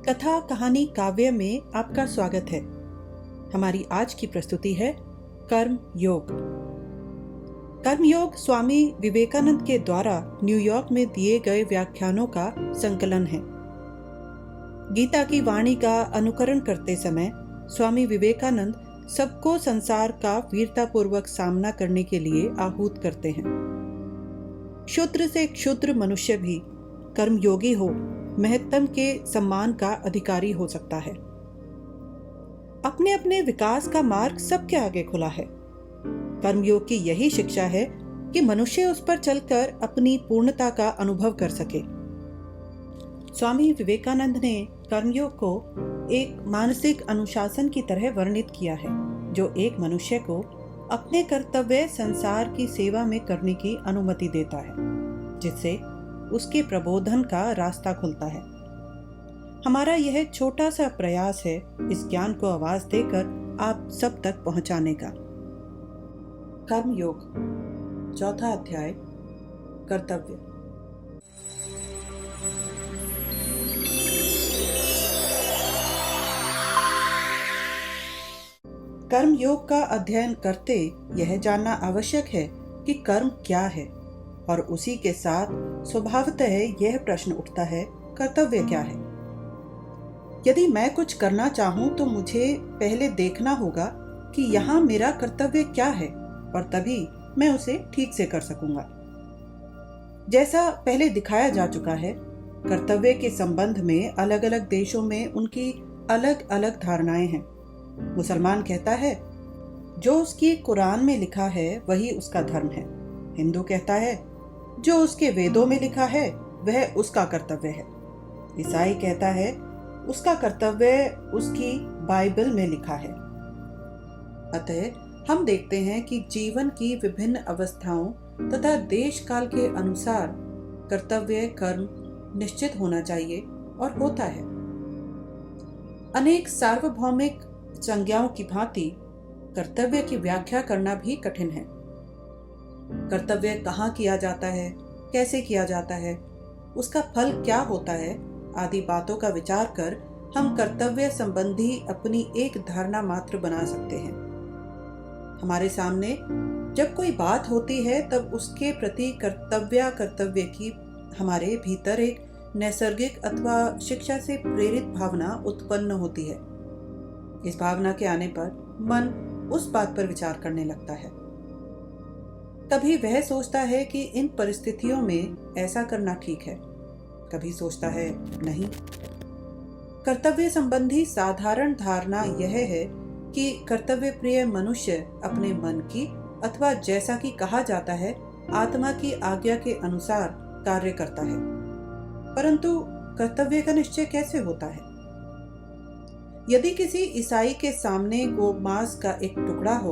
कथा कहानी काव्य में आपका स्वागत है। हमारी आज की प्रस्तुति है कर्म योग। कर्म योग स्वामी विवेकानंद के द्वारा न्यूयॉर्क में दिए गए व्याख्यानों का संकलन है। गीता की वाणी का अनुकरण करते समय स्वामी विवेकानंद सबको संसार का वीरतापूर्वक सामना करने के लिए आहूत करते हैं। क्षुद्र से क्षुद्र मनुष्य भी कर्मयोगी हो महत्तम के सम्मान का अधिकारी हो सकता है। अपने अपने विकास का मार्ग सबके आगे खुला है। कर्मयोग की यही शिक्षा है कि मनुष्य उस पर चलकर अपनी पूर्णता का अनुभव कर सके। स्वामी विवेकानंद ने कर्मयोग को एक मानसिक अनुशासन की तरह वर्णित किया है, जो एक मनुष्य को अपने कर्तव्य संसार की सेवा में करने की अनुमति देता है, जिससे उसके प्रबोधन का रास्ता खुलता है। हमारा यह छोटा सा प्रयास है इस ज्ञान को आवाज देकर आप सब तक पहुंचाने का। कर्म योग, चौथा अध्याय, कर्तव्य। कर्म योग का अध्ययन करते यह जानना आवश्यक है कि कर्म क्या है, और उसी के साथ स्वभावतः यह प्रश्न उठता है, कर्तव्य क्या है। यदि मैं कुछ करना चाहूं तो मुझे पहले देखना होगा कि यहाँ मेरा कर्तव्य क्या है, और तभी मैं उसे ठीक से कर सकूंगा। जैसा पहले दिखाया जा चुका है, कर्तव्य के संबंध में अलग अलग देशों में उनकी अलग अलग धारणाएं हैं। मुसलमान कहता है जो उसकी कुरान में लिखा है वही उसका धर्म है। हिंदू कहता है जो उसके वेदों में लिखा है वह उसका कर्तव्य है। ईसाई कहता है उसका कर्तव्य उसकी बाइबल में लिखा है। अतः हम देखते हैं कि जीवन की विभिन्न अवस्थाओं तथा देश काल के अनुसार कर्तव्य कर्म निश्चित होना चाहिए और होता है। अनेक सार्वभौमिक संज्ञाओं की भांति कर्तव्य की व्याख्या करना भी कठिन है। कर्तव्य कहाँ किया जाता है, कैसे किया जाता है, उसका फल क्या होता है, आदि बातों का विचार कर हम कर्तव्य संबंधी अपनी एक धारणा मात्र बना सकते हैं। हमारे सामने जब कोई बात होती है तब उसके प्रति कर्तव्य की हमारे भीतर एक नैसर्गिक अथवा शिक्षा से प्रेरित भावना उत्पन्न होती है। इस भावना के आने पर मन उस बात पर विचार करने लगता है। कभी वह सोचता है कि इन परिस्थितियों में ऐसा करना ठीक है, कभी सोचता है नहीं। कर्तव्य संबंधी साधारण धारणा यह है कि कर्तव्य प्रिय मनुष्य अपने मन की अथवा जैसा कि कहा जाता है आत्मा की आज्ञा के अनुसार कार्य करता है। परंतु कर्तव्य का निश्चय कैसे होता है? यदि किसी ईसाई के सामने गोमांस का एक टुकड़ा हो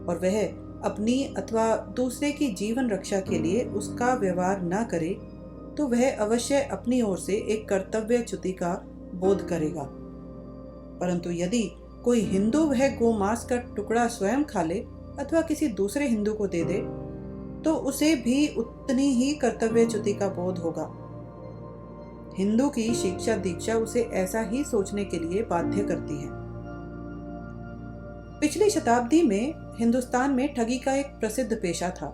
और वह अपनी अथवा दूसरे की जीवन रक्षा के लिए उसका व्यवहार न करे, तो वह अवश्य अपनी ओर से एक कर्तव्यच्युति का बोध करेगा। परंतु यदि कोई हिंदू वह गोमांस का टुकड़ा स्वयं खा ले अथवा किसी दूसरे हिंदू को दे दे, तो उसे भी उतनी ही कर्तव्यच्युति का बोध होगा। हिंदू की शिक्षा दीक्षा उसे ऐसा ही सोचने के लिए बाध्य करती है। पिछली शताब्दी में हिंदुस्तान में ठगी का एक प्रसिद्ध पेशा था।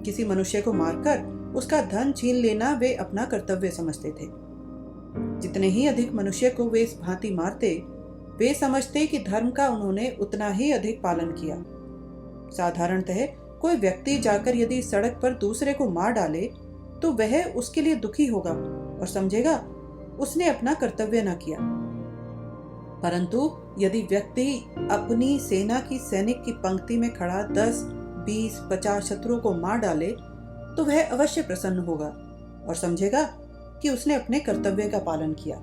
किसी मनुष्य को मारकर उसका धन छीन लेना वे अपना कर्तव्य समझते थे। जितने ही अधिक मनुष्य को वे इस भांति मारते, वे समझते कि धर्म का उन्होंने उतना ही अधिक पालन किया। साधारणतः कोई व्यक्ति जाकर यदि सड़क पर दूसरे को मार डाले तो वह उसके लिए दुखी होगा और समझेगा उसने अपना कर्तव्य न किया। परंतु यदि व्यक्ति अपनी सेना की सैनिक की पंक्ति में खड़ा 10, 20, 50 शत्रुओं को मार डाले तो वह अवश्य प्रसन्न होगा और समझेगा कि उसने अपने कर्तव्य का पालन किया।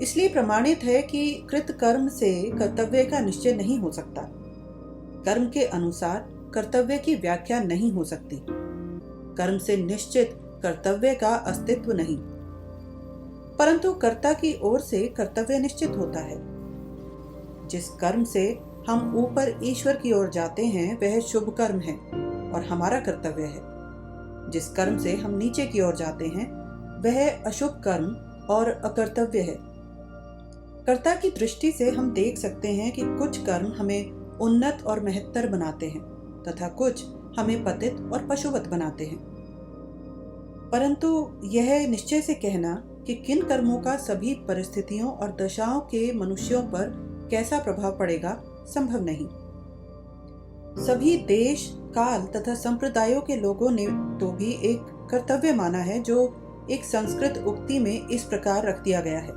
इसलिए प्रमाणित है कि कृत कर्म से कर्तव्य का निश्चय नहीं हो सकता। कर्म के अनुसार कर्तव्य की व्याख्या नहीं हो सकती। कर्म से निश्चित कर्तव्य का अस्तित्व नहीं, परंतु कर्ता की ओर से कर्तव्य निश्चित होता है। जिस कर्म से हम ऊपर ईश्वर की ओर जाते हैं वह शुभ कर्म है और हमारा कर्तव्य है। जिस कर्म से हम नीचे की ओर जाते हैं वह अशुभ कर्म और अकर्तव्य है। कर्ता की दृष्टि से हम देख सकते हैं कि कुछ कर्म हमें उन्नत और महत्तर बनाते हैं तथा कुछ हमें पतित और पशुवत बनाते हैं। परंतु यह निश्चय से कहना कि किन कर्मों का सभी परिस्थितियों और दशाओं के मनुष्यों पर कैसा प्रभाव पड़ेगा संभव नहीं। सभी देश, काल तथा संप्रदायों के लोगों ने तो भी एक कर्तव्य माना है, जो एक संस्कृत उक्ति में इस प्रकार रख दिया गया है: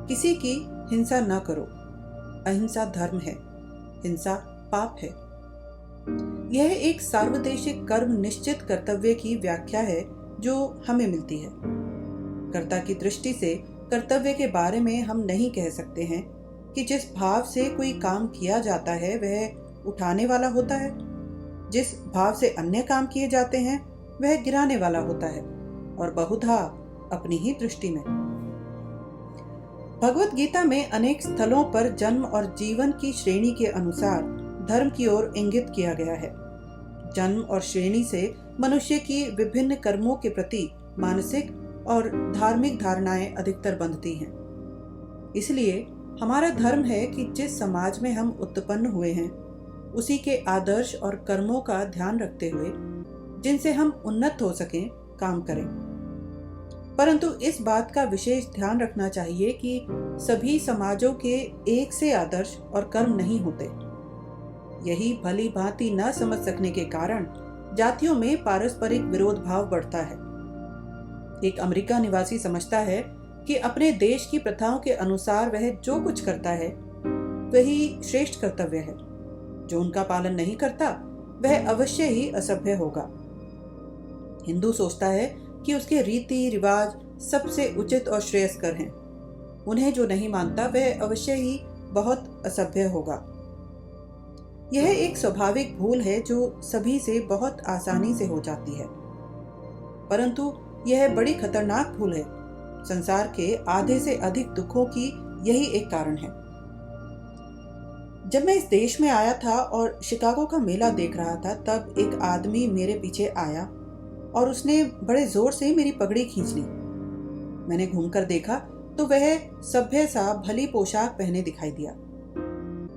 किसी की हिंसा न करो, अहिंसा धर्म है, हिंसा पाप है। यह एक सार्वदेशिक कर्म निश्चित कर्तव्य की व्याख्या है जो हमें मिलती है। कर्ता की दृष्टि से कर्तव्य के बारे में हम नहीं कह सकते हैं कि जिस भाव से कोई काम किया जाता है वह उठाने वाला होता है, जिस भाव से अन्य काम किए जाते हैं वह गिराने वाला होता है, और बहुधा अपनी ही दृष्टि में। भगवत गीता में अनेक स्थलों पर जन्म और जीवन की श्रेणी के अनुसार धर्म की ओर इंगित किया गया है। जन्म और श्रेणी से मनुष्य की विभिन्न कर्मों के प्रति मानसिक और धार्मिक धारणाएं अधिकतर बंधती हैं। इसलिए हमारा धर्म है कि जिस समाज में हम उत्पन्न हुए हैं उसी के आदर्श और कर्मों का ध्यान रखते हुए जिनसे हम उन्नत हो सकें काम करें। परंतु इस बात का विशेष ध्यान रखना चाहिए कि सभी समाजों के एक से आदर्श और कर्म नहीं होते। यही भली भांति न समझ सकने के कारण जातियों में पारस्परिक विरोध भाव बढ़ता है। एक अमेरिका निवासी समझता है कि अपने देश की प्रथाओं के अनुसार वह जो कुछ करता है वही श्रेष्ठ कर्तव्य है। जो उनका पालन नहीं करता वह अवश्य ही असभ्य होगा। हिंदू सोचता है कि उसके रीति रिवाज सबसे उचित और श्रेयस्कर हैं। उन्हें जो नहीं मानता वह अवश्य ही बहुत असभ्य होगा। यह एक स्वाभाविक भूल है जो सभी से बहुत आसानी से हो जाती है, परंतु यह बड़ी खतरनाक भूल है। संसार के आधे से अधिक दुखों की यही एक कारण है। जब मैं इस देश में आया था और शिकागो का मेला देख रहा था, तब एक आदमी मेरे पीछे आया और उसने बड़े जोर से मेरी पगड़ी खींच ली। मैंने घूमकर देखा तो वह सभ्य सा भली पोशाक पहने दिखाई दिया।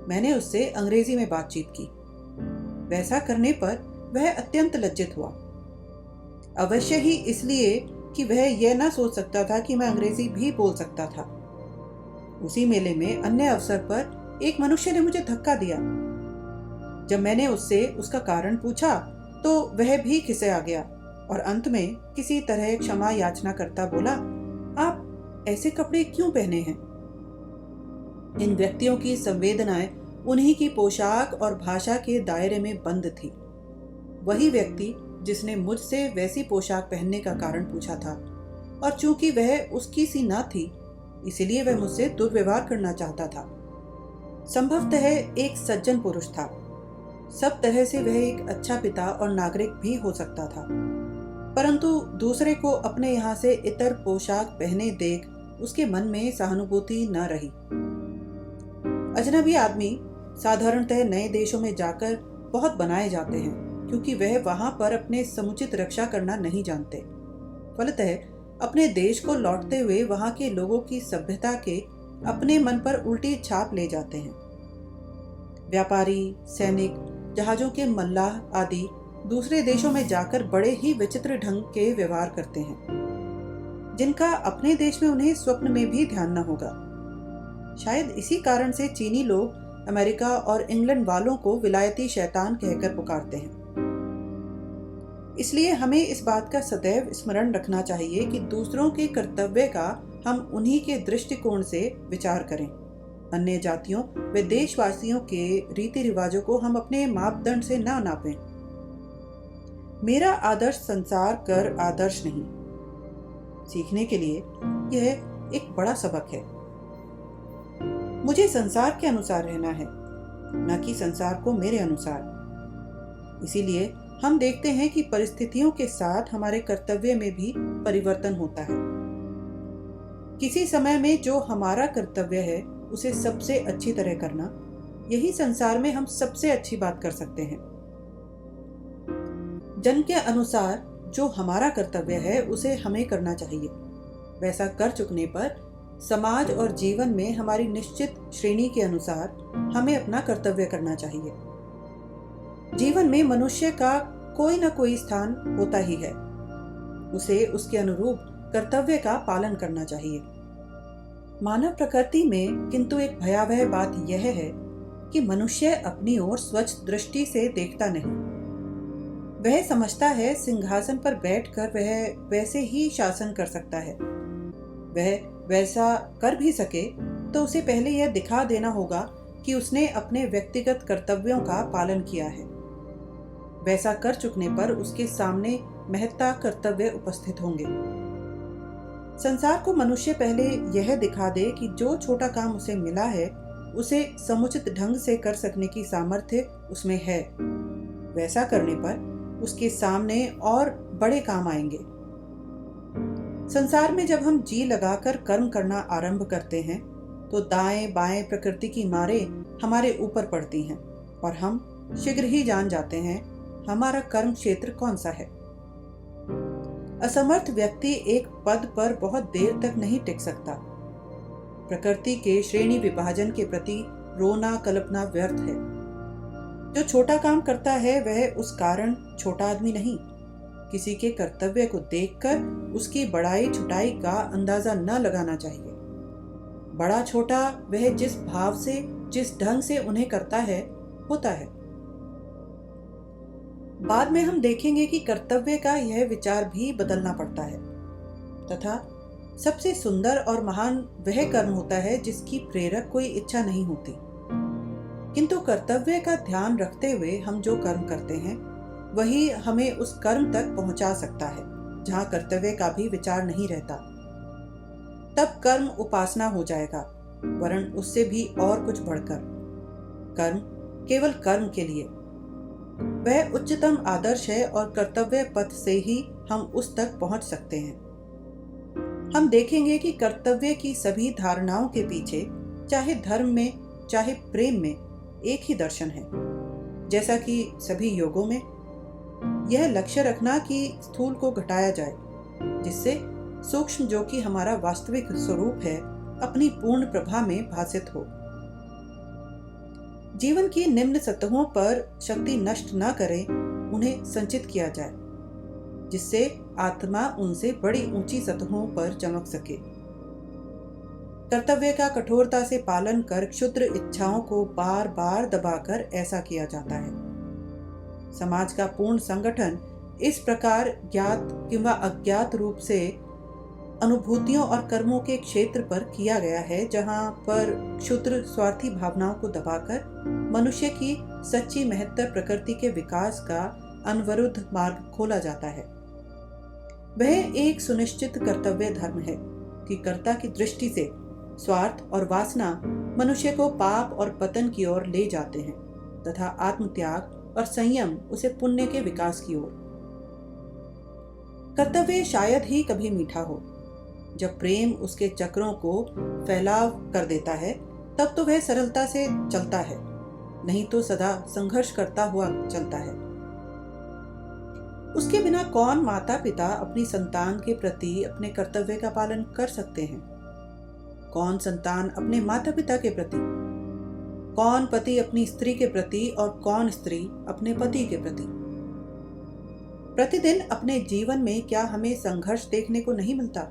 मैंने उससे अंग्रेजी में बातचीत की। वैसा करने पर वह अत्यंत लज्जित हुआ, अवश्य ही इसलिए कि वह यह न सोच सकता था कि मैं अंग्रेजी भी बोल सकता था। उसी मेले में अन्य अवसर पर एक मनुष्य ने मुझे धक्का दिया। जब मैंने उससे उसका कारण पूछा तो वह भी खिसे आ गया और अंत में किसी तरह क्षमा याचना करता बोला, आप ऐसे कपड़े क्यों पहने हैं? इन व्यक्तियों की संवेदनाएं उन्हीं की पोशाक और भाषा के दायरे में बंद थी। वही व्यक्ति जिसने मुझसे वैसी पोशाक पहनने का कारण पूछा था, और चूंकि वह उसकी सी न थी इसलिए वह मुझसे दुर्व्यवहार करना चाहता था। संभवतः एक सज्जन पुरुष था। सब तरह से वह एक अच्छा पिता और नागरिक भी हो सकता था, परंतु दूसरे को अपने यहाँ से इतर पोशाक पहने देख उसके मन में सहानुभूति न रही। अजनबी आदमी साधारणतः नए देशों में जाकर बहुत बनाए जाते हैं, क्योंकि वह वहां पर अपने समुचित रक्षा करना नहीं जानते। फलतः अपने देश को लौटते हुए वहां के लोगों की सभ्यता के अपने मन पर उल्टी छाप ले जाते हैं। व्यापारी, सैनिक, जहाजों के मल्लाह आदि दूसरे देशों में जाकर बड़े ही विचित्र ढंग के व्यवहार करते हैं, जिनका अपने देश में उन्हें स्वप्न में भी ध्यान न होगा। शायद इसी कारण से चीनी लोग अमेरिका और इंग्लैंड वालों को विलायती शैतान कहकर पुकारते हैं। इसलिए हमें इस बात का सदैव स्मरण रखना चाहिए कि दूसरों के कर्तव्य का हम उन्हीं के दृष्टिकोण से विचार करें। अन्य जातियों व देशवासियों के रीति रिवाजों को हम अपने मापदंड से ना नापें। मेरा आदर्श संसार कर आदर्श नहीं। सीखने के लिए यह एक बड़ा सबक है। मुझे संसार के अनुसार रहना है, न कि संसार को मेरे अनुसार। इसीलिए हम देखते हैं कि परिस्थितियों के साथ हमारे कर्तव्य में भी परिवर्तन होता है। किसी समय में जो हमारा कर्तव्य है उसे सबसे अच्छी तरह करना, यही संसार में हम सबसे अच्छी बात कर सकते हैं। जन के अनुसार जो हमारा कर्तव्य है उसे हमें करना चाहिए। वैसा कर चुकने पर समाज और जीवन में हमारी निश्चित श्रेणी के अनुसार हमें अपना कर्तव्य करना चाहिए। जीवन में मनुष्य का कोई न कोई स्थान होता ही है, उसे उसके अनुरूप कर्तव्य का पालन करना चाहिए। मानव प्रकृति में किंतु एक भयावह बात यह है कि मनुष्य अपनी ओर स्वच्छ दृष्टि से देखता नहीं। वह समझता है सिंहासन पर बैठकर वह वैसे ही शासन कर सकता है। वह वैसा कर भी सके तो उसे पहले यह दिखा देना होगा कि उसने अपने व्यक्तिगत कर्तव्यों का पालन किया है। वैसा कर चुकने पर उसके सामने महत्ता कर्तव्य उपस्थित होंगे। संसार को मनुष्य पहले यह दिखा दे कि जो छोटा काम उसे मिला है उसे समुचित ढंग से कर सकने की सामर्थ्य उसमें है। वैसा करने पर उसके सामने और बड़े काम आएंगे। संसार में जब हम जी लगाकर कर्म करना आरंभ करते हैं तो दाएं बाएं प्रकृति की मारें हमारे ऊपर पड़ती हैं और हम शीघ्र ही जान जाते हैं हमारा कर्म क्षेत्र कौन सा है। असमर्थ व्यक्ति एक पद पर बहुत देर तक नहीं टिक सकता। प्रकृति के श्रेणी विभाजन के प्रति रोना कल्पना व्यर्थ है। जो छोटा काम करता है वह उस कारण छोटा आदमी नहीं। किसी के कर्तव्य को देखकर उसकी बड़ाई छुटाई का अंदाजा न लगाना चाहिए। बड़ा छोटा वह जिस भाव से जिस ढंग से उन्हें करता है होता है। बाद में हम देखेंगे कि कर्तव्य का यह विचार भी बदलना पड़ता है तथा सबसे सुंदर और महान वह कर्म होता है जिसकी प्रेरक कोई इच्छा नहीं होती, किंतु कर्तव्य का ध्यान रखते हुए हम जो कर्म करते हैं वही हमें उस कर्म तक पहुंचा सकता है जहां कर्तव्य का भी विचार नहीं रहता। तब कर्म उपासना हो जाएगा, वरन उससे भी और कुछ बढ़कर। कर्म केवल कर्म के लिए, वह उच्चतम आदर्श है और कर्तव्य पथ से ही हम उस तक पहुंच सकते हैं। हम देखेंगे कि कर्तव्य की सभी धारणाओं के पीछे, चाहे धर्म में चाहे प्रेम में, एक ही दर्शन है। जैसा कि सभी योगों में यह लक्ष्य रखना कि स्थूल को घटाया जाए, जिससे सूक्ष्म जो कि हमारा वास्तविक स्वरूप है अपनी पूर्ण प्रभा में भासित हो। जीवन की निम्न सतहों पर शक्ति नष्ट न करें, उन्हें संचित किया जाए, जिससे आत्मा उनसे बड़ी ऊंची सतहों पर चमक सके। कर्तव्य का कठोरता से पालन कर क्षुद्र इच्छाओं को बार बार दबाकर ऐसा किया जाता है। समाज का पूर्ण संगठन इस प्रकार ज्ञात किंवा अज्ञात रूप से अनुभूतियों और कर्मों के क्षेत्र पर किया गया है, जहां पर क्षुद्र स्वार्थी भावनाओं को दबाकर मनुष्य की सच्ची महत्तर प्रकृति के विकास का अनवरुद्ध मार्ग खोला जाता है। वह एक सुनिश्चित कर्तव्य धर्म है कि कर्ता की दृष्टि से स्वार्थ और वासना मनुष्य को पाप और पतन की ओर ले जाते हैं तथा आत्मत्याग और संयम उसे पुण्य के विकास की ओर। कर्तव्य शायद ही कभी मीठा हो। जब प्रेम उसके चक्रों को फैलाव कर देता है तब तो वह सरलता से चलता है, नहीं तो सदा संघर्ष करता हुआ चलता है। उसके बिना कौन माता पिता अपनी संतान के प्रति अपने कर्तव्य का पालन कर सकते हैं? कौन संतान अपने माता पिता के प्रति? कौन पति अपनी स्त्री के प्रति और कौन स्त्री अपने पति के प्रति? प्रतिदिन अपने जीवन में क्या हमें संघर्ष देखने को नहीं मिलता?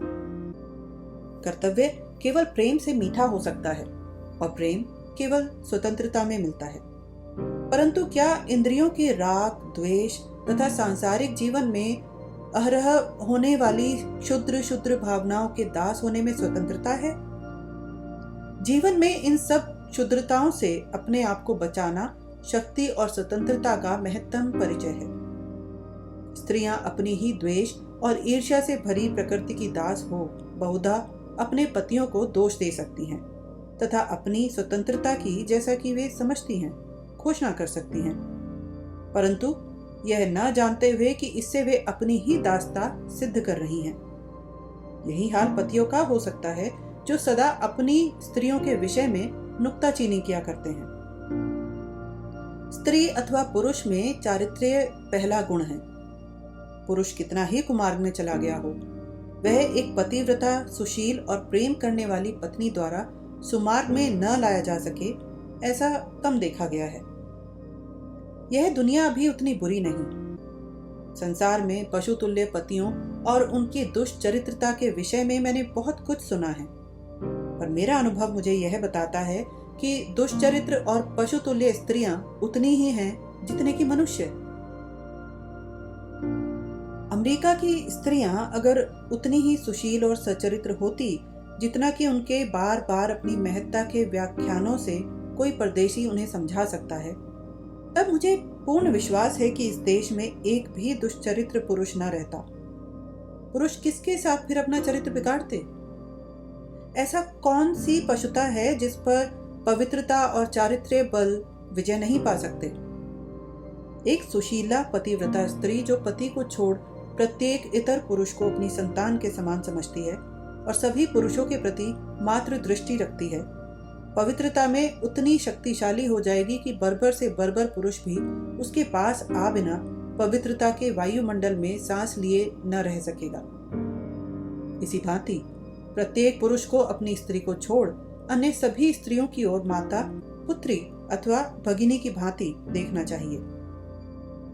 कर्तव्य केवल प्रेम से मीठा हो सकता है और प्रेम केवल स्वतंत्रता में मिलता है, परंतु क्या इंद्रियों के राग, द्वेष तथा सांसारिक जीवन में अहरह होने वाली क्षुद्र भावनाओं के दास होने में स्वतंत्रता है? जीवन में इन सब क्षुद्रताओं से अपने आप को बचाना शक्ति और स्वतंत्रता का महत्तम परिचय है। स्त्रियां अपनी ही द्वेष और ईर्ष्या से भरी प्रकृति की दास हो बहुधा अपने पतियों को दोष दे सकती हैं तथा अपनी स्वतंत्रता की, जैसा कि वे समझती हैं, घोषणा कर सकती हैं, परंतु यह न जानते हुए कि इससे वे अपनी ही दासता सिद्ध कर रही हैं। यही हाल पतियों का हो सकता है जो सदा अपनी स्त्रियों के विषय में नुक्ताचीनी किया करते हैं। स्त्री अथवा पुरुष में चारित्र्य पहला गुण है। पुरुष कितना ही कुमार्ग में चला गया हो, वह एक पतिव्रता, सुशील और प्रेम करने वाली पत्नी द्वारा सुमार्ग में न लाया जा सके, ऐसा कम देखा गया है। यह दुनिया अभी उतनी बुरी नहीं। संसार में पशुतुल्य पतियों और उनकी दुष्चरित्रता के विषय में मैंने बहुत कुछ सुना है, पर मेरा अनुभव मुझे यह बताता है कि दुष्चरित्र और पशुतुल्य स्त्रियां उतनी ही हैं जितने कि मनुष्य। अमेरिका की स्त्रियां अगर उतनी ही सुशील और सचरित्र होती जितना कि उनके बार बार अपनी महत्ता के व्याख्यानों से कोई परदेशी उन्हें समझा सकता है, तब मुझे पूर्ण विश्वास है कि इस देश में एक भी दुष्चरित्र पुरुष न रहता। पुरुष किसके साथ फिर अपना चरित्र बिगाड़ते? ऐसा कौन सी पशुता है जिस पर पवित्रता और चारित्र्य बल विजय नहीं पा सकते? एक सुशीला पतिव्रता स्त्री जो पति को छोड़ प्रत्येक इतर पुरुष को अपनी संतान के समान समझती है और सभी पुरुषों के प्रति मातृ दृष्टि रखती है, पवित्रता में उतनी शक्तिशाली हो जाएगी कि बर्बर से बर्बर पुरुष भी उसके पास आ बिना पवित्रता के वायुमंडल में सांस लिए न रह सकेगा। इसी भांति प्रत्येक पुरुष को अपनी स्त्री को छोड़ अन्य सभी स्त्रियों की ओर माता, पुत्री अथवा भगिनी की भांति देखना चाहिए।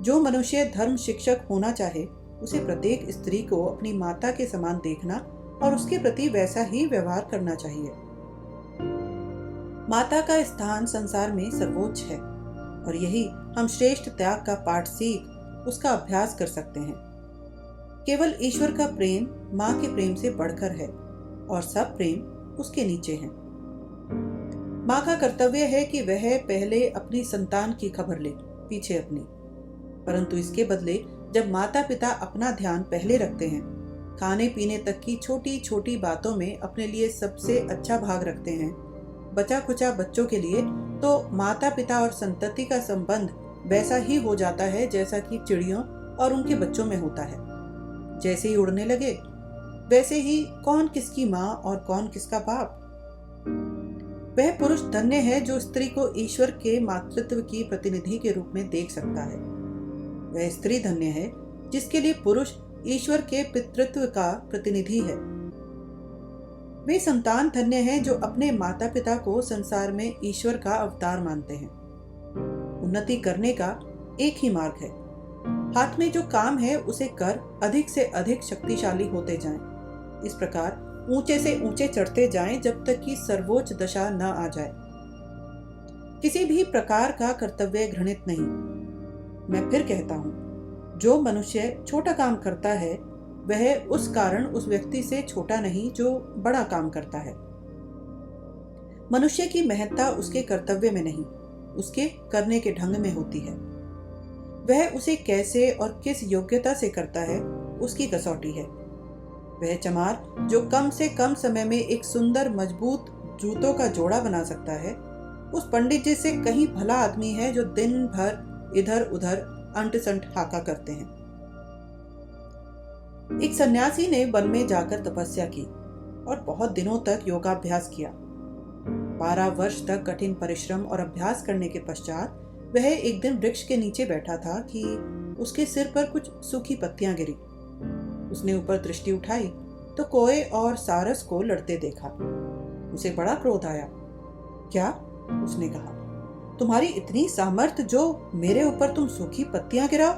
जो मनुष्य धर्म शिक्षक होना चाहे उसे प्रत्येक स्त्री को अपनी माता के समान देखना और उसके प्रति वैसा ही व्यवहार करना चाहिए। माता का स्थान संसार में सर्वोच्च है और यही हम श्रेष्ठ त्याग का पाठ सीख उसका अभ्यास कर सकते हैं। केवल ईश्वर का प्रेम माँ के प्रेम से बढ़कर है और सब प्रेम उसके नीचे है। माँ का कर्तव्य है कि वह पहले अपनी संतान की खबर ले, पीछे अपनी। परंतु इसके बदले जब माता पिता अपना ध्यान पहले रखते हैं, खाने पीने तक की छोटी छोटी बातों में अपने लिए सबसे अच्छा भाग रखते हैं, बचा खुचा बच्चों के लिए, तो माता पिता और संतति का संबंध वैसा ही हो जाता है जैसा कि चिड़ियों और उनके बच्चों में होता है। जैसे ही उड़ने लगे वैसे ही कौन किसकी माँ और कौन किसका बाप। वह पुरुष धन्य है जो स्त्री को ईश्वर के मातृत्व की प्रतिनिधि के रूप में देख सकता है। वह स्त्री धन्य है जिसके लिए पुरुष ईश्वर के पितृत्व का प्रतिनिधि है। वे संतान धन्य हैं जो अपने माता पिता को संसार में ईश्वर का अवतार मानते हैं। उन्नति करने का एक ही मार्ग है, हाथ में जो काम है उसे कर अधिक से अधिक शक्तिशाली होते जाएं। इस प्रकार ऊंचे से ऊंचे चढ़ते जाएं जब तक कि सर्वोच्च दशा न आ जाए। किसी भी प्रकार का कर्तव्य घृणित नहीं। मैं फिर कहता हूं, जो मनुष्य छोटा काम करता है वह उस कारण उस व्यक्ति से छोटा नहीं जो बड़ा काम करता है। मनुष्य की महत्ता उसके कर्तव्य में नहीं, उसके करने के ढंग में होती है। वह उसे कैसे और किस योग्यता से करता है उसकी कसौटी है। वह चमार जो कम से कम समय में एक सुंदर मजबूत जूतों का जोड़ा बना सकता है, उस पंडित जी से कहीं भला आदमी है जो दिन भर इधर उधर अंट संट हाका करते हैं। एक सन्यासी ने वन में जाकर तपस्या की और बहुत दिनों तक योगाभ्यास किया। 12 वर्ष तक कठिन परिश्रम और अभ्यास करने के पश्चात वह एक दिन वृक्ष के नीचे बैठा था कि उसके सिर पर कुछ सूखी पत्तियां गिरी। उसने ऊपर दृष्टि उठाई तो कोए और सारस को लड़ते देखा। उसे बड़ा क्रोध आया। क्या? उसने कहा, तुम्हारी इतनी सामर्थ्य जो मेरे ऊपर तुम सूखी पत्तियां गिराओ?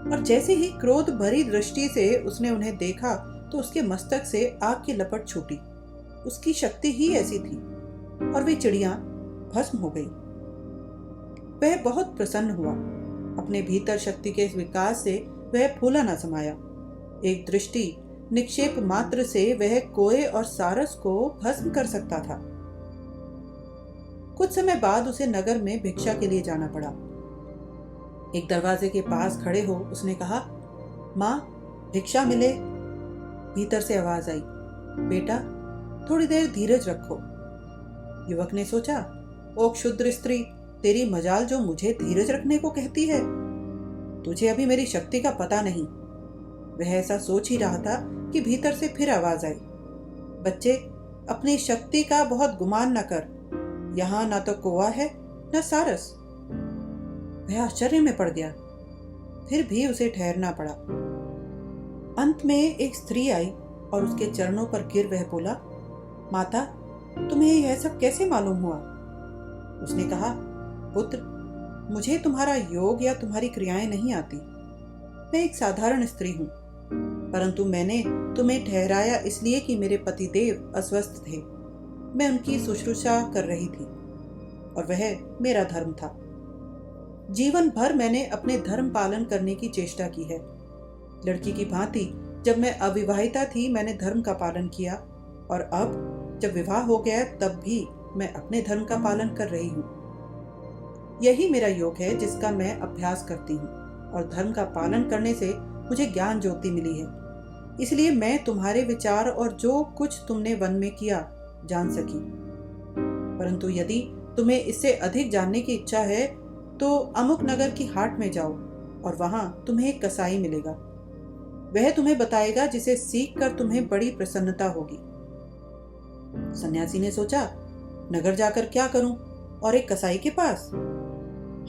और जैसे ही क्रोध भरी दृष्टि से उसने उन्हें देखा तो उसके मस्तक से आग की लपट छूटी। उसकी शक्ति ही ऐसी थी और वे चिड़िया भस्म हो गई। वह बहुत प्रसन्न हुआ। अपने भीतर शक्ति के विकास से वह फूला न समाया। एक दृष्टि निक्षेप मात्र से वह कोए और सारस को भस्म कर सकता था। कुछ समय बाद उसे नगर में भिक्षा के लिए जाना पड़ा। एक दरवाजे के पास खड़े हो उसने कहा, माँ, भिक्षा मिले। भीतर से आवाज आई, बेटा थोड़ी देर धीरज रखो। युवक ने सोचा, ओ क्षुद्र स्त्री, तेरी मजाल जो मुझे धीरज रखने को कहती है। तुझे अभी मेरी शक्ति का पता नहीं। वह ऐसा सोच ही रहा था कि भीतर से फिर आवाज आई, बच्चे अपनी शक्ति का बहुत गुमान न कर। यहाँ न तो कोआ है न सारस। वह आश्चर्य में पड़ गया। फिर भी उसे ठहरना पड़ा। अंत में एक स्त्री आई और उसके चरणों पर गिर वह बोला, माता, तुम्हें यह सब कैसे मालूम हुआ? उसने कहा, पुत्र, मुझे तुम्हारा योग या तुम्हारी क्रियाएं नहीं आती। मैं एक साधारण स्त्री हूं, परंतु मैंने तुम्हें ठहराया इसलिए कि मेरे पतिदेव अस्वस्थ थे। मैं उनकी शुश्रूषा कर रही थी और वह मेरा धर्म था। जीवन भर मैंने अपने धर्म पालन करने की चेष्टा की है। लड़की की भांति जब मैं अविवाहिता थी मैंने धर्म का पालन किया, और अब जब विवाह हो गया तब भी मैं अपने धर्म का पालन कर रही हूँ। यही मेरा योग है जिसका मैं अभ्यास करती हूँ, और धर्म का पालन करने से मुझे ज्ञान ज्योति मिली है। इसलिए मैं तुम्हारे विचार और जो कुछ तुमने वन में किया जान सकी। परंतु यदि तुम्हें इससे अधिक जानने की इच्छा है तो अमुक नगर की हाट में जाओ और वहां तुम्हें एक कसाई मिलेगा। वह तुम्हें बताएगा जिसे सीख कर तुम्हें बड़ी प्रसन्नता होगी। सन्यासी ने सोचा, नगर जाकर क्या करूं और एक कसाई के पास?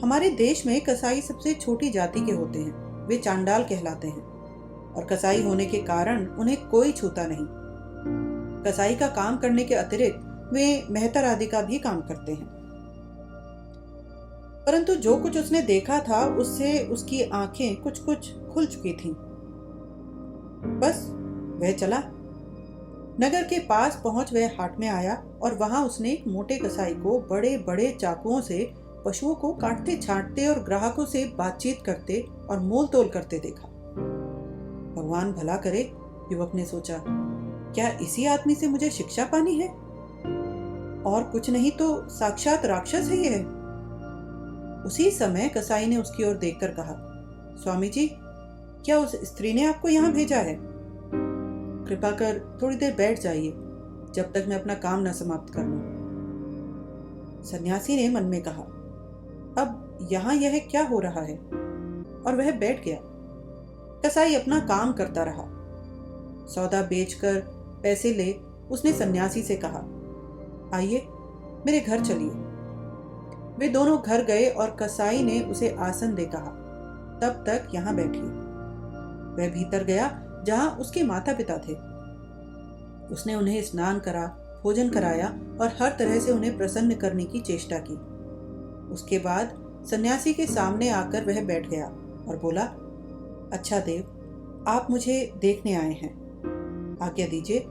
हमारे देश में कसाई सबसे छोटी जाति के होते हैं। वे चांडाल कहलाते हैं और कसाई होने के कारण उन्हें कोई छूता नहीं। कसाई का काम करने के अतिरिक्त वे मेहतर आदि का भी काम करते हैं। परंतु जो कुछ उसने देखा था उससे उसकी आंखें कुछ कुछ खुल चुकी थीं। बस वह चला। नगर के पास पहुंच वह हाट में आया और वहां उसने एक मोटे कसाई को बड़े बड़े चाकुओं से पशुओं को काटते छांटते और ग्राहकों से बातचीत करते और मोल तोल करते देखा। भगवान भला करे, युवक ने सोचा, क्या इसी आदमी से मुझे शिक्षा पानी है? और कुछ नहीं तो साक्षात राक्षस है यह। उसी समय कसाई ने उसकी ओर देखकर कहा, स्वामी जी, क्या उस स्त्री ने आपको यहाँ भेजा है? कृपा कर थोड़ी देर बैठ जाइए जब तक मैं अपना काम न समाप्त कर लूं। सन्यासी ने मन में कहा, अब यहाँ यह क्या हो रहा है? और वह बैठ गया। कसाई अपना काम करता रहा। सौदा बेचकर पैसे ले उसने सन्यासी से कहा, आइए मेरे घर चलिए। वे दोनों घर गए और कसाई ने उसे आसन दे कहा, तब तक यहाँ बैठिए। वह भीतर गया जहाँ उसके माता पिता थे। उसने उन्हें स्नान करा, भोजन कराया और हर तरह से उन्हें प्रसन्न करने की चेष्टा की। उसके बाद सन्यासी के सामने आकर वह बैठ गया और बोला, अच्छा देव, आप मुझे देखने आए हैं, आज्ञा दीजिए,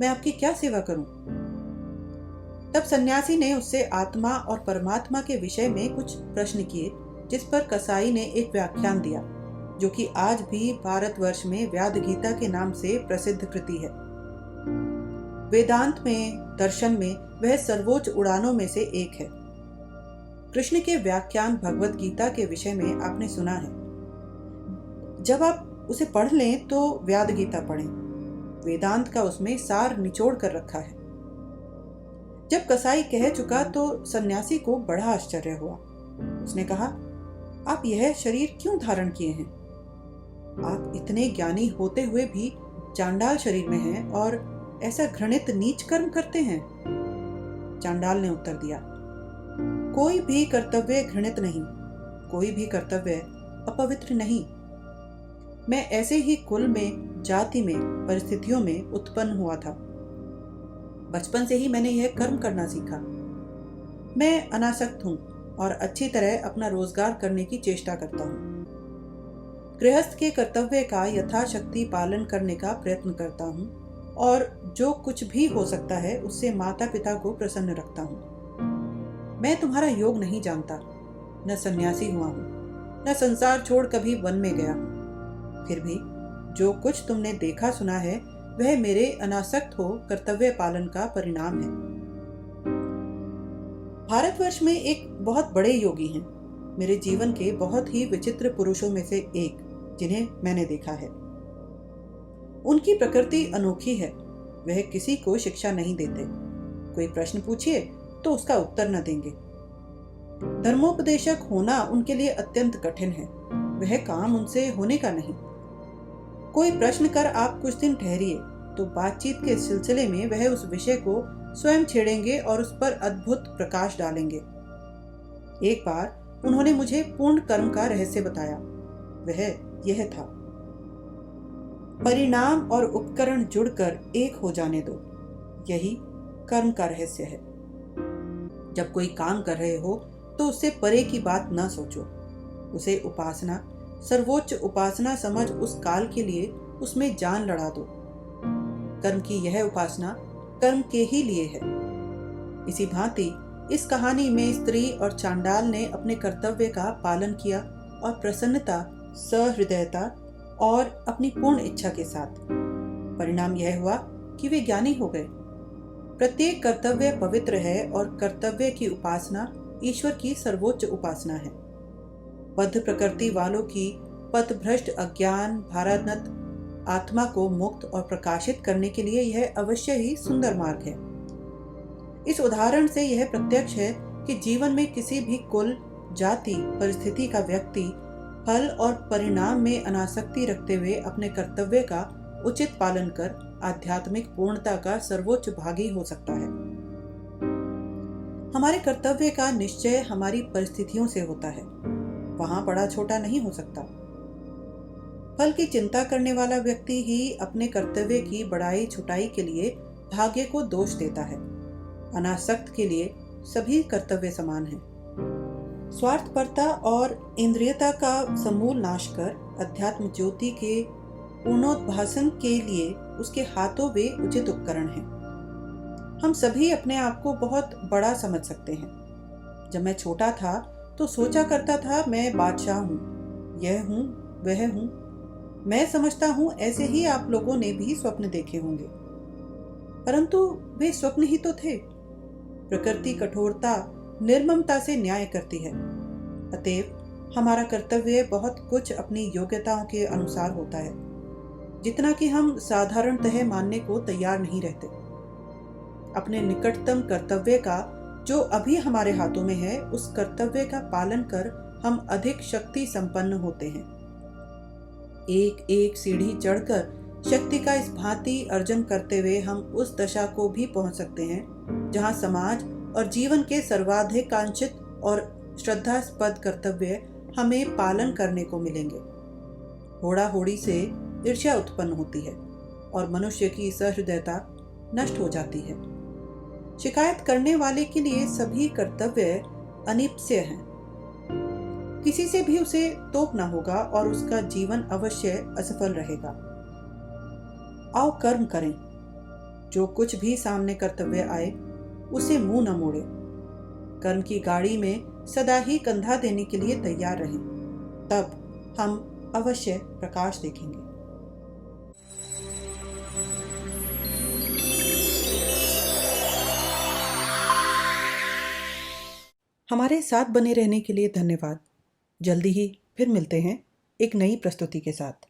मैं आपकी क्या सेवा करूं? तब सन्यासी ने उससे आत्मा और परमात्मा के विषय में कुछ प्रश्न किए, जिस पर कसाई ने एक व्याख्यान दिया, जो कि आज भी भारतवर्ष में व्याद गीता के नाम से प्रसिद्ध कृति है। वेदांत में, दर्शन में वह सर्वोच्च उड़ानों में से एक है। कृष्ण के व्याख्यान भगवत गीता के विषय में आपने सुना है। जब आप उसे पढ़ लें तो व्याद गीता पढ़ें। वेदांत का उसमें सार निचोड़ कर रखा है। जब कसाई कह चुका तो सन्यासी को बड़ा आश्चर्य हुआ। उसने कहा, आप यह शरीर क्यों धारण किए हैं? आप इतने ज्ञानी होते हुए भी चांडाल शरीर में हैं और ऐसा घृणित नीच कर्म करते हैं। चांडाल ने उत्तर दिया, कोई भी कर्तव्य घृणित नहीं, कोई भी कर्तव्य अपवित्र नहीं। मैं ऐसे ही कुल में, जाति में, परिस्थितियों में उत्पन्न हुआ था। बचपन से ही मैंने यह कर्म करना सीखा। मैं अनासक्त हूं और अच्छी तरह अपना रोजगार करने की चेष्टा करता हूं। गृहस्थ के कर्तव्य का यथाशक्ति पालन करने का प्रयत्न करता हूं और जो कुछ भी हो सकता है उससे माता पिता को प्रसन्न रखता हूं। मैं तुम्हारा योग नहीं जानता, न सन्यासी हुआ हूं, न संसार छोड़ कभी वन में गया हूं। फिर भी जो कुछ तुमने देखा सुना है वह मेरे अनासक्त हो कर्तव्य पालन का परिणाम है। भारतवर्ष में एक बहुत बड़े योगी हैं, मेरे जीवन के बहुत ही विचित्र पुरुषों में से एक, जिन्हें मैंने देखा है। उनकी प्रकृति अनोखी है। वह किसी को शिक्षा नहीं देते। कोई प्रश्न पूछिए तो उसका उत्तर न देंगे। धर्मोपदेशक होना उनके लिए अत्यंत कठिन है। वह काम उनसे होने का नहीं। कोई प्रश्न कर आप कुछ दिन ठहरिए तो बातचीत के सिलसिले में वह उस विषय को स्वयं छेड़ेंगे और उस पर अद्भुत प्रकाश डालेंगे। एक बार उन्होंने मुझे पूर्ण कर्म का रहस्य बताया। वह यह था, परिणाम और उपकरण जुड़कर एक हो जाने दो। यही कर्म का रहस्य है। जब कोई काम कर रहे हो तो उससे परे की बात न सोचो। उसे उपासना, सर्वोच्च उपासना समझ उस काल के लिए उसमें जान लड़ा दो। कर्म की यह उपासना कर्म के ही लिए है। इसी भांति इस कहानी में स्त्री और चांडाल ने अपने कर्तव्य का पालन किया और प्रसन्नता, सहृदयता और अपनी पूर्ण इच्छा के साथ। परिणाम यह हुआ कि वे ज्ञानी हो गए। प्रत्येक कर्तव्य पवित्र है और कर्तव्य की उपासना ईश्वर की सर्वोच्च उपासना है। बद्ध प्रकृति वालों की पथभ्रष्ट अज्ञान भारानत आत्मा को मुक्त और प्रकाशित करने के लिए यह अवश्य ही सुंदर मार्ग है। इस उदाहरण से यह प्रत्यक्ष है कि जीवन में किसी भी कुल, जाति, परिस्थिति का व्यक्ति फल और परिणाम में अनासक्ति रखते हुए अपने कर्तव्य का उचित पालन कर आध्यात्मिक पूर्णता का सर्वोच्च भागी हो सकता है। हमारे कर्तव्य का निश्चय हमारी परिस्थितियों से होता है, वहां बड़ा छोटा नहीं हो सकता। फल की चिंता करने वाला व्यक्ति ही अपने कर्तव्य की बड़ाई छुटाई के लिए भाग्य को दोष देता है। अनासक्त के लिए सभी कर्तव्य समान हैं। स्वार्थपरता और इंद्रियता का समूल नाश कर अध्यात्म ज्योति के पूर्णोद्भासन के लिए उसके हाथों वे उचित उपकरण हैं। हम सभी अपने आप को बहुत बड़ा समझ सकते हैं। जब मैं छोटा था तो सोचा करता था मैं बादशाह हूँ, यह हूँ, वह हूँ। मैं समझता हूँ ऐसे ही आप लोगों ने भी स्वप्न देखे होंगे, परंतु वे स्वप्न ही तो थे। प्रकृति कठोरता, निर्ममता से न्याय करती है। अतएव हमारा कर्तव्य बहुत कुछ अपनी योग्यताओं के अनुसार होता है, जितना कि हम साधारणतः मानने को तैयार नहीं रहते। अपने निकटतम कर्तव्य का जो अभी हमारे हाथों में है, उस कर्तव्य का पालन कर हम अधिक शक्ति संपन्न होते हैं। एक एक सीढ़ी चढ़कर शक्ति का इस भांति अर्जन करते हुए हम उस दशा को भी पहुंच सकते हैं जहां समाज और जीवन के सर्वाधिक कांक्षित और श्रद्धास्पद कर्तव्य हमें पालन करने को मिलेंगे। होड़ा होड़ी से ईर्ष्या उत्पन्न होती है और मनुष्य की सहृदयता नष्ट हो जाती है। शिकायत करने वाले के लिए सभी कर्तव्य अनिप्स्य हैं। किसी से भी उसे तोपना होगा और उसका जीवन अवश्य असफल रहेगा। आओ कर्म करें। जो कुछ भी सामने कर्तव्य आए उसे मुंह न मोड़े। कर्म की गाड़ी में सदा ही कंधा देने के लिए तैयार रहें, तब हम अवश्य प्रकाश देखेंगे। हमारे साथ बने रहने के लिए धन्यवाद। जल्दी ही फिर मिलते हैं एक नई प्रस्तुति के साथ।